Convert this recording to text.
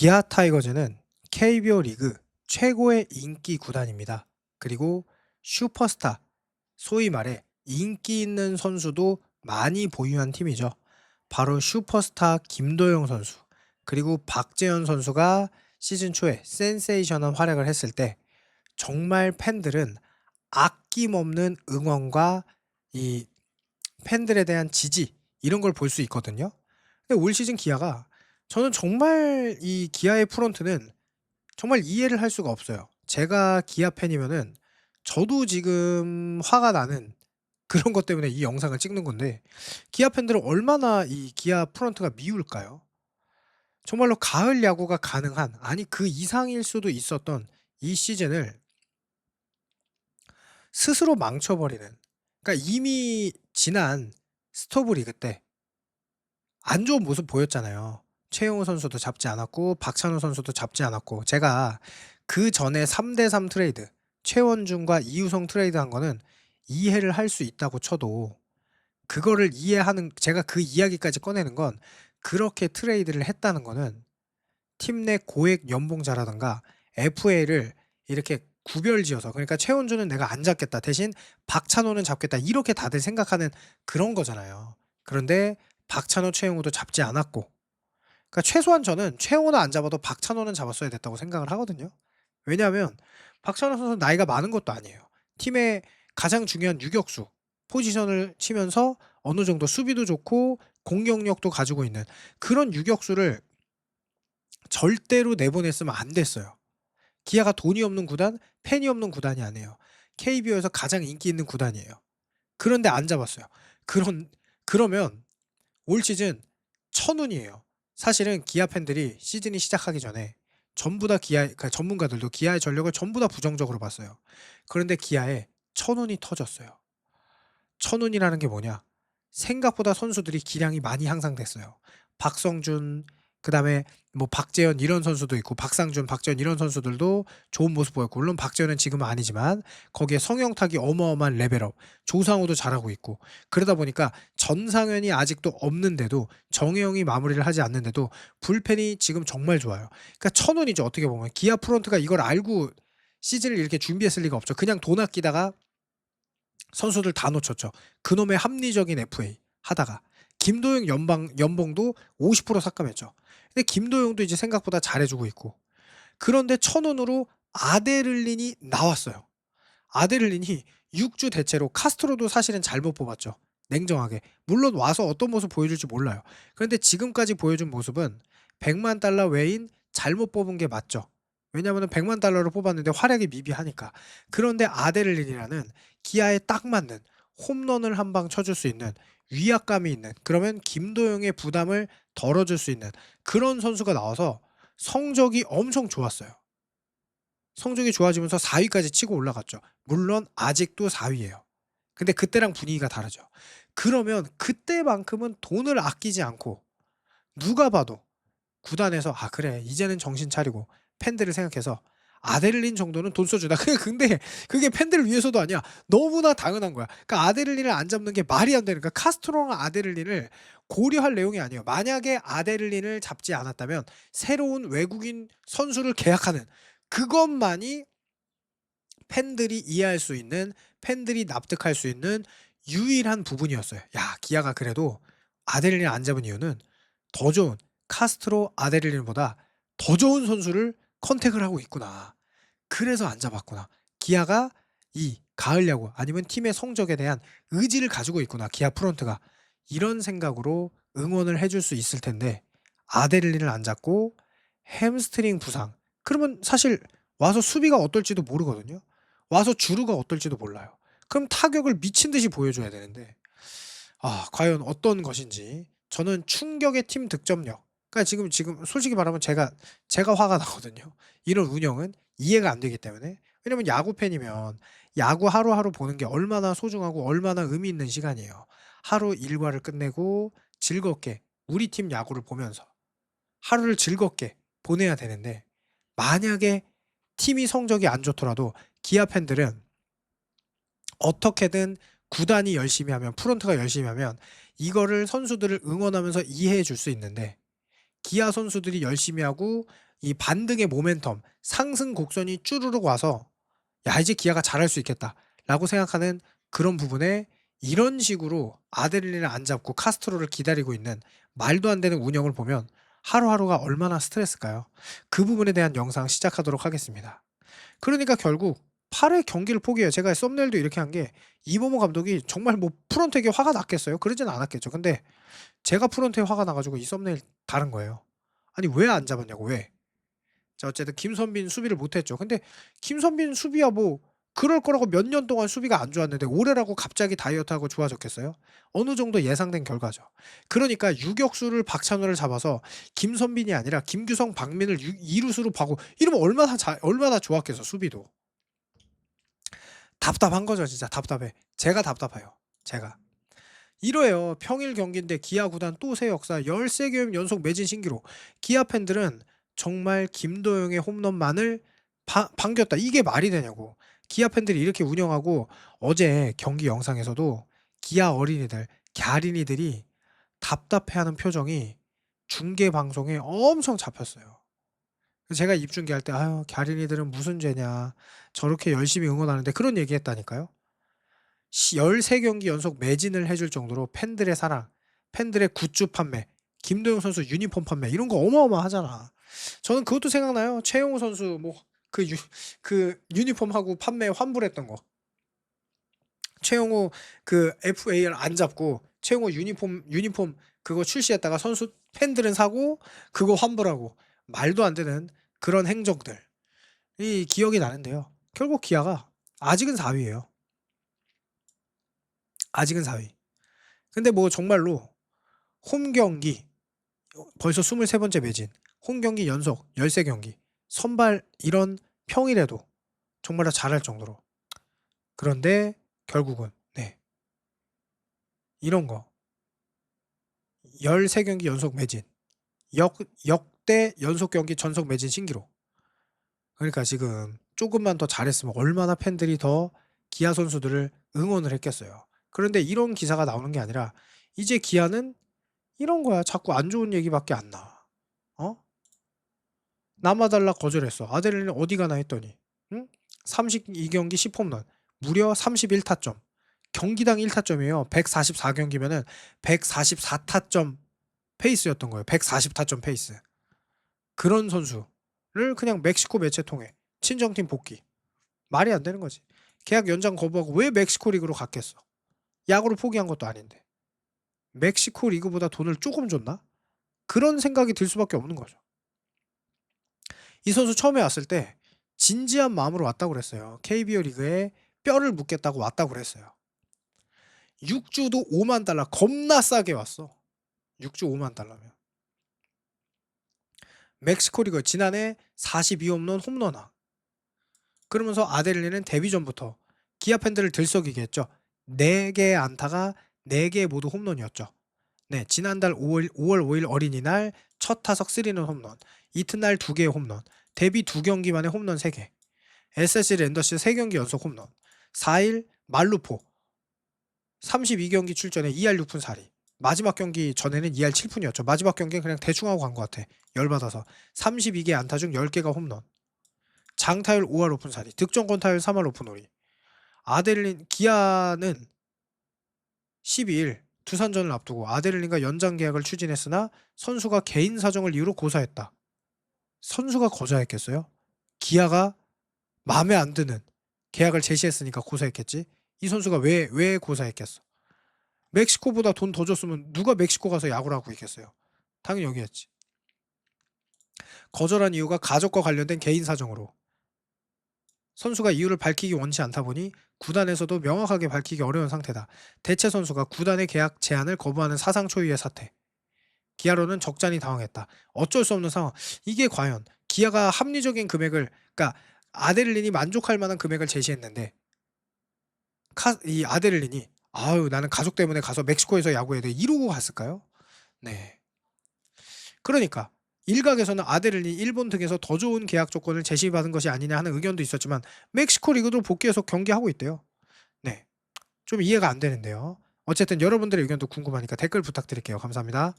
기아 타이거즈는 KBO 리그 최고의 인기 구단입니다. 그리고 슈퍼스타, 소위 말해 인기 있는 선수도 많이 보유한 팀이죠. 바로 슈퍼스타 김도영 선수, 그리고 박재현 선수가 시즌 초에 센세이션한 활약을 했을 때 정말 팬들은 아낌없는 응원과 이 팬들에 대한 지지, 이런 걸 볼 수 있거든요. 근데 올 시즌 기아가, 저는 정말 이 기아의 프런트는 정말 이해를 할 수가 없어요. 제가 기아 팬이면은 저도 지금 화가 나는 그런 것 때문에 이 영상을 찍는 건데, 기아 팬들은 얼마나 이 기아 프런트가 미울까요? 정말로 가을 야구가 가능한, 아니 그 이상일 수도 있었던 이 시즌을 스스로 망쳐버리는, 그러니까 이미 지난 스토브 리그 때 안 좋은 모습 보였잖아요. 최용우 선수도 잡지 않았고 박찬호 선수도 잡지 않았고, 제가 그전에 3대 3 트레이드, 최원준과 이우성 트레이드한 거는 이해를 할 수 있다고 쳐도, 그거를 이해하는, 제가 그 이야기까지 꺼내는 건, 그렇게 트레이드를 했다는 거는 팀 내 고액 연봉자라든가 FA를 이렇게 구별지어서, 그러니까 최원준은 내가 안 잡겠다, 대신 박찬호는 잡겠다, 이렇게 다들 생각하는 그런 거잖아요. 그런데 박찬호, 최용우도 잡지 않았고, 그러니까 최소한 저는 최용우는 안 잡아도 박찬호는 잡았어야 됐다고 생각을 하거든요. 왜냐하면 박찬호 선수는 나이가 많은 것도 아니에요. 팀의 가장 중요한 유격수 포지션을 치면서 어느 정도 수비도 좋고 공격력도 가지고 있는 그런 유격수를 절대로 내보냈으면 안 됐어요. 기아가 돈이 없는 구단, 팬이 없는 구단이 아니에요. KBO에서 가장 인기 있는 구단이에요. 그런데 안 잡았어요. 그러면 올 시즌 천운이에요. 사실은 기아 팬들이 시즌이 시작하기 전에 전부 다 그러니까 전문가들도 기아의 전력을 전부 다 부정적으로 봤어요. 그런데 기아에 천운이 터졌어요. 천운이라는 게 뭐냐? 생각보다 선수들이 기량이 많이 향상됐어요. 박성준, 그다음에 뭐 박재현 이런 선수도 있고, 박상준, 박재현 이런 선수들도 좋은 모습 보였고, 물론 박재현은 지금은 아니지만 거기에 성영탁이 어마어마한 레벨업, 조상우도 잘하고 있고, 그러다 보니까 전상현이 아직도 없는데도, 정혜영이 마무리를 하지 않는데도 불펜이 지금 정말 좋아요. 그러니까 천운이죠. 어떻게 보면 기아 프런트가 이걸 알고 시즌을 이렇게 준비했을 리가 없죠. 그냥 돈 아끼다가 선수들 다 놓쳤죠. 그놈의 합리적인 FA 하다가 김도영 연봉도 50% 삭감했죠. 근데 김도영도 이제 생각보다 잘해주고 있고, 그런데 천운으로 아데를린이 나왔어요. 아데를린이 6주 대체로, 카스트로도 사실은 잘못 뽑았죠. 냉정하게. 물론 와서 어떤 모습 보여줄지 몰라요. 그런데 지금까지 보여준 모습은 100만 달러 외인 잘못 뽑은 게 맞죠. 왜냐하면 100만 달러를 뽑았는데 활약이 미비하니까. 그런데 아데를린이라는 기아에 딱 맞는, 홈런을 한 방 쳐줄 수 있는, 위압감이 있는, 그러면 김도영의 부담을 덜어줄 수 있는 그런 선수가 나와서 성적이 엄청 좋았어요. 성적이 좋아지면서 4위까지 치고 올라갔죠. 물론 아직도 4위예요. 근데 그때랑 분위기가 다르죠. 그러면 그때만큼은 돈을 아끼지 않고, 누가 봐도 구단에서 '아 그래, 이제는 정신 차리고 팬들을 생각해서 아데를린 정도는 돈 써주다.' 근데 그게 팬들을 위해서도 아니야. 너무나 당연한 거야. 그러니까 아데를린을 안 잡는 게 말이 안 되는 거야. 카스트로랑 아데를린을 고려할 내용이 아니에요. 만약에 아데를린을 잡지 않았다면 새로운 외국인 선수를 계약하는, 그것만이 팬들이 이해할 수 있는, 팬들이 납득할 수 있는 유일한 부분이었어요. 야, 기아가 그래도 아데릴린을 안 잡은 이유는 더 좋은, 카스트로 아데릴린보다 더 좋은 선수를 컨택을 하고 있구나. 그래서 안 잡았구나. 기아가 이 가을 야구, 아니면 팀의 성적에 대한 의지를 가지고 있구나, 기아 프런트가. 이런 생각으로 응원을 해줄 수 있을 텐데, 아데릴린을 안 잡고 햄스트링 부상. 그러면 사실 와서 수비가 어떨지도 모르거든요. 와서 주루가 어떨지도 몰라요. 그럼 타격을 미친 듯이 보여줘야 되는데, 과연 어떤 것인지. 저는 충격의 팀 득점력. 그러니까 지금 솔직히 말하면 제가 화가 나거든요. 이런 운영은 이해가 안 되기 때문에. 왜냐면 야구 팬이면 야구 하루하루 보는 게 얼마나 소중하고 얼마나 의미 있는 시간이에요. 하루 일과를 끝내고 즐겁게 우리 팀 야구를 보면서 하루를 즐겁게 보내야 되는데, 만약에 팀이 성적이 안 좋더라도 기아 팬들은 어떻게든 구단이 열심히 하면, 프런트가 열심히 하면 이거를 선수들을 응원하면서 이해해 줄 수 있는데, 기아 선수들이 열심히 하고 이 반등의 모멘텀, 상승 곡선이 쭈르륵 와서 '야 이제 기아가 잘할 수 있겠다.'라고 생각하는 그런 부분에 이런 식으로 아드레날린을 안 잡고 카스트로를 기다리고 있는 말도 안 되는 운영을 보면 하루하루가 얼마나 스트레스일까요? 그 부분에 대한 영상 시작하도록 하겠습니다. 그러니까 결국 8회 경기를 포기해요. 제가 썸네일도 이렇게 한 게 이범호 감독이 정말 뭐 프런트에게 화가 났겠어요? 그러진 않았겠죠. 근데 제가 프런트에 화가 나 가지고 이 썸네일 다른 거예요. 아니 왜 안 잡았냐고 왜. 자 어쨌든 김선빈 수비를 못 했죠. 근데 김선빈 수비야 뭐 그럴 거라고 몇 년 동안 수비가 안 좋았는데 올해라고 갑자기 다이어트하고 좋아졌겠어요? 어느 정도 예상된 결과죠. 그러니까 유격수를 박찬호를 잡아서 김선빈이 아니라 김규성, 박민을 유 이루수로 봐고 이러면 얼마나 좋았겠어 수비도. 답답한 거죠 진짜 답답해. 제가 답답해요 제가. 이뤄요. 평일 경기인데 기아 구단 또 새 역사 13게임 연속 매진 신기록. 기아 팬들은 정말 김도영의 홈런만을 반겼다. 이게 말이 되냐고. 기아 팬들이 이렇게 운영하고 어제 경기 영상에서도 기아 어린이들, 갸린이들이 답답해하는 표정이 중계 방송에 엄청 잡혔어요. 그래서 제가 입중계할 때 "아유 갸린이들은 무슨 죄냐. 저렇게 열심히 응원하는데." 그런 얘기했다니까요. 13 경기 연속 매진을 해줄 정도로 팬들의 사랑, 팬들의 굿즈 판매, 김도영 선수 유니폼 판매 이런 거 어마어마하잖아. 저는 그것도 생각나요. 최용우 선수 뭐 그 유니폼하고 판매에 환불했던 거. 최용우 그 FAR 안 잡고 최용우 유니폼 그거 출시했다가 선수 팬들은 사고 그거 환불하고 말도 안 되는 그런 행적들. 이 기억이 나는데요. 결국 기아가 아직은 4 위예요. 아직은 4 위. 근데 뭐 정말로 홈 경기 벌써 23 번째 매진, 홈 경기 연속 13 경기, 선발 이런 평일에도 정말 다 잘할 정도로. 그런데 결국은 네. 이런 거 13 경기 연속 매진, 역대 연속 경기 전속 매진 신기록. 그러니까 지금 쪼끔만 더 잘했으면 얼마나 팬들이 더 기아 선수들을 응원을 했겠어요. 그런데 이런 기사가 나오는 게 아니라 이제 기아는 이런 거야. 자꾸 안 좋은 얘기밖에 안 나와. 어? 남아 달라 거절했어. 아델리는 어디 가나 했더니 응? 32 경기 10 홈런. 무려 31 타점. 경기당 1 타점이에요. 144 경기면은 144 타점 페이스였던 거예요. 140 타점 페이스. 그런 선수를 그냥 멕시코 매체 통해 친정팀 복귀. 말이 안 되는 거지. 계약 연장 거부하고 왜 멕시코 리그로 갔겠어. 야구를 포기한 것도 아닌데. 멕시코 리그보다 돈을 조금 줬나? 그런 생각이 들 수밖에 없는 거죠. 이 선수 처음에 왔을 때 진지한 마음으로 왔다고 그랬어요. KBO 리그에 뼈를 묻겠다고 왔다고 그랬어요. 6주도 5만 달러 겁나 싸게 왔어. 6주 5만 달러면. 멕시코 리그 지난해 42 홈런 홈런왕. 그러면서 아델리는 데뷔 전부터 기아 팬들을 들썩이게 했죠. 4개의 안타가 4개 모두 홈런이었죠. 네, 지난달 5월 5일 어린이날 첫 타석 3런 홈런, 이튿날 2개의 홈런, 데뷔 2경기 만에 홈런 3개, SSG 랜더스 3경기 연속 홈런, 4일 말루포 32경기 출전에 2할 6푼 4리. 마지막 경기 전에는 2할 7푼이었죠. 마지막 경기는 그냥 대충 하고 간 것 같아. 열받아서. 32개 안타 중 10개가 홈런. 장타율 5할 5푼 4리. 득점권 타율 3할 5푼 5리. 아델린 기아는 12일 두산전을 앞두고 아델린과 연장 계약을 추진했으나 선수가 개인 사정을 이유로 고사했다. 선수가 거절했겠어요? 기아가 마음에 안 드는 계약을 제시했으니까 고사했겠지. 이 선수가 왜 고사했겠어? 멕시코보다 돈 더 줬으면 누가 멕시코 가서 야구를 하고 있겠어요? 당연히 여기였지. 거절한 이유가 가족과 관련된 개인 사정으로. 선수가 이유를 밝히기 원치 않다 보니 구단에서도 명확하게 밝히기 어려운 상태다. 대체 선수가 구단의 계약 제안을 거부하는 사상 초유의 사태. 기아로는 적잖이 당황했다. 어쩔 수 없는 상황. 이게 과연 기아가 합리적인 금액을, 그러니까 아델린이 만족할 만한 금액을 제시했는데 이 아델린이 아유 나는 가족 때문에 가서 멕시코에서 야구해야 돼 이러고 갔을까요? 네. 그러니까 일각에서는 아델린이 일본 등에서 더 좋은 계약 조건을 제시받은 것이 아니냐 하는 의견도 있었지만 멕시코 리그도 복귀해서 경기하고 있대요. 네. 좀 이해가 안 되는데요. 어쨌든 여러분들의 의견도 궁금하니까 댓글 부탁드릴게요. 감사합니다.